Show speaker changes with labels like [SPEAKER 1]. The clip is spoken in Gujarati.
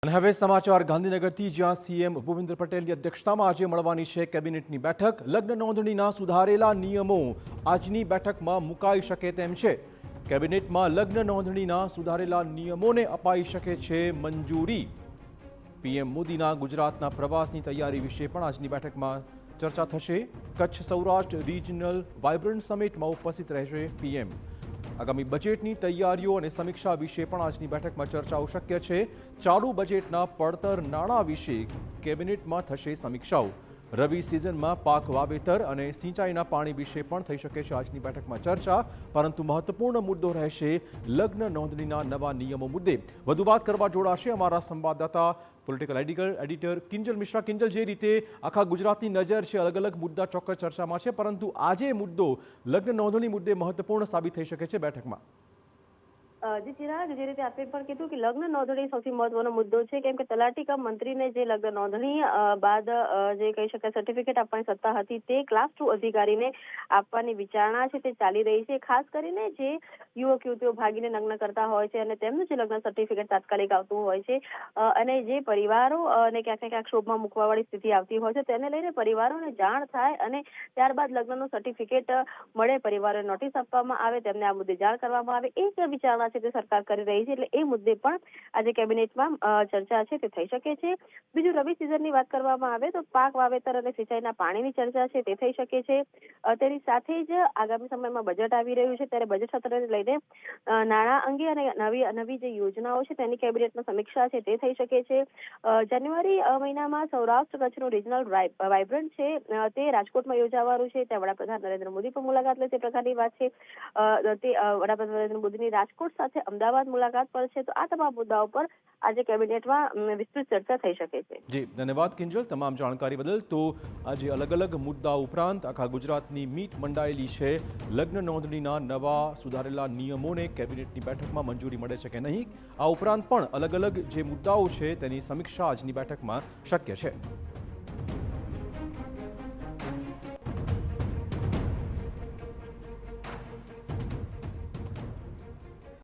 [SPEAKER 1] અને હવે સમાચાર ગાંધીનગરથી, જ્યાં સીએમ ભૂપેન્દ્ર પટેલની અધ્યક્ષતામાં આજે મળવાની છે કેબિનેટની બેઠક। લગ્ન નોંધણીના સુધારેલા નિયમો આજની બેઠકમાં મુકાઈ શકે તેમ છે। કેબિનેટમાં લગ્ન નોંધણીના સુધારેલા નિયમોને અપાઈ શકે છે મંજૂરી। પીએમ મોદીના ગુજરાતના પ્રવાસની તૈયારી વિશે પણ આજની બેઠકમાં ચર્ચા થશે। કચ્છ સૌરાષ્ટ્ર રિજનલ વાઇબ્રન્ટ સમિટમાં ઉપસ્થિત રહેશે પીએમ। આગામી બજેટની તૈયારીઓ અને સમીક્ષા વિશે પણ આજની બેઠકમાં ચર્ચાઓ શક્ય છે। ચાલુ બજેટના પડતર નાણાં વિશે કેબિનેટમાં થશે સમીક્ષાઓ। રવિ સિઝનમાં પાક વાવેતર અને સિંચાઈના પાણી વિશે પણ થઈ શકે છે આજની બેઠકમાં ચર્ચા, પરંતુ મહત્વપૂર્ણ મુદ્દો રહેશે લગ્ન નોંધણીના નવા નિયમો મુદ્દે। વધુ વાત કરવા જોડાશે અમારા સંવાદદાતા પોલિટિકલ એડિટર કિંજલ મિશ્રા। કિંજલ, જે રીતે આખા ગુજરાતની નજર છે, અલગ અલગ મુદ્દા ચોક્કસ ચર્ચામાં છે, પરંતુ આજે મુદ્દો લગ્ન નોંધણી મુદ્દે મહત્વપૂર્ણ સાબિત થઈ શકે છે બેઠકમાં।
[SPEAKER 2] જી ચિરાગ, જે રીતે આપે પણ કીધું કે લગ્ન નોંધણી સૌથી મહત્વનો મુદ્દો છે, કેમ કે તલાટી કમ મંત્રીને જે લગ્ન નોંધણી બાદ જે કહી શકાય સર્ટિફિકેટ આપવાની સત્તા હતી તે ક્લાસ 2 અધિકારીને આપવાની વિચારણા છે તે ચાલી રહી છે। ખાસ કરીને જે યુવક યુવતીઓ ભાગીને લગ્ન કરતા હોય છે અને તેમનું જે લગ્ન સર્ટિફિકેટ તાત્કાલિક આવતું હોય છે અને જે પરિવારો અને ક્યાંક ને ક્યાંક શોભમાં મૂકવાવાળી સ્થિતિ આવતી હોય છે, તેને લઈને પરિવારોને જાણ થાય અને ત્યારબાદ લગ્નનું સર્ટિફિકેટ મળે, પરિવારોને નોટિસ આપવામાં આવે, તેમને આ મુદ્દે જાણ કરવામાં આવે, એ વિચારણા છે તે સરકાર કરી રહી છે। એટલે એ મુદ્દે પણ આજે કેબિનેટમાં ચર્ચા છે તે થઈ શકે છે। બીજું, રવિ સિઝનની વાત કરવામાં આવે તો પાક વાવેતર અને સિંચાઈના પાણીની ચર્ચા છે તે થઈ શકે છે। તેની સાથે જ આગામી સમયમાં બજેટ આવી રહ્યું છે, ત્યારે બજેટ સત્રને લઈને નાણાં અંગે અને નવી જે યોજનાઓ છે તેની કેબિનેટમાં સમીક્ષા છે તે થઈ શકે છે। જાન્યુઆરી મહિનામાં સૌરાષ્ટ્ર કચ્છનું રિજનલ વાઇબ્રન્ટ છે તે રાજકોટમાં યોજાવાનું છે। ત્યાં વડાપ્રધાન નરેન્દ્ર મોદી પણ મુલાકાત લે તે પ્રકારની વાત છે। તે વડાપ્રધાન નરેન્દ્ર મોદીની રાજકોટ સાથે અમદાવાદ મુલાકાત પર છે, તો આ તમામ મુદ્દાઓ પર આજે કેબિનેટમાં વિસ્તૃત ચર્ચા થઈ શકે છે।
[SPEAKER 1] જી, ધન્યવાદ કિંજલ તમામ જાણકારી બદલ। તો આજે અલગ અલગ મુદ્દા ઉપરાંત આખા ગુજરાતની મીટ મંડાયેલી છે। લગ્ન નોંધણીના નવા સુધારેલા નિયમોને કેબિનેટની બેઠકમાં મંજૂરી મળે છે કે નહીં, આ ઉપરાંત પણ અલગ અલગ જે મુદ્દાઓ છે તેની સમીક્ષા આજની બેઠકમાં શક્ય છે।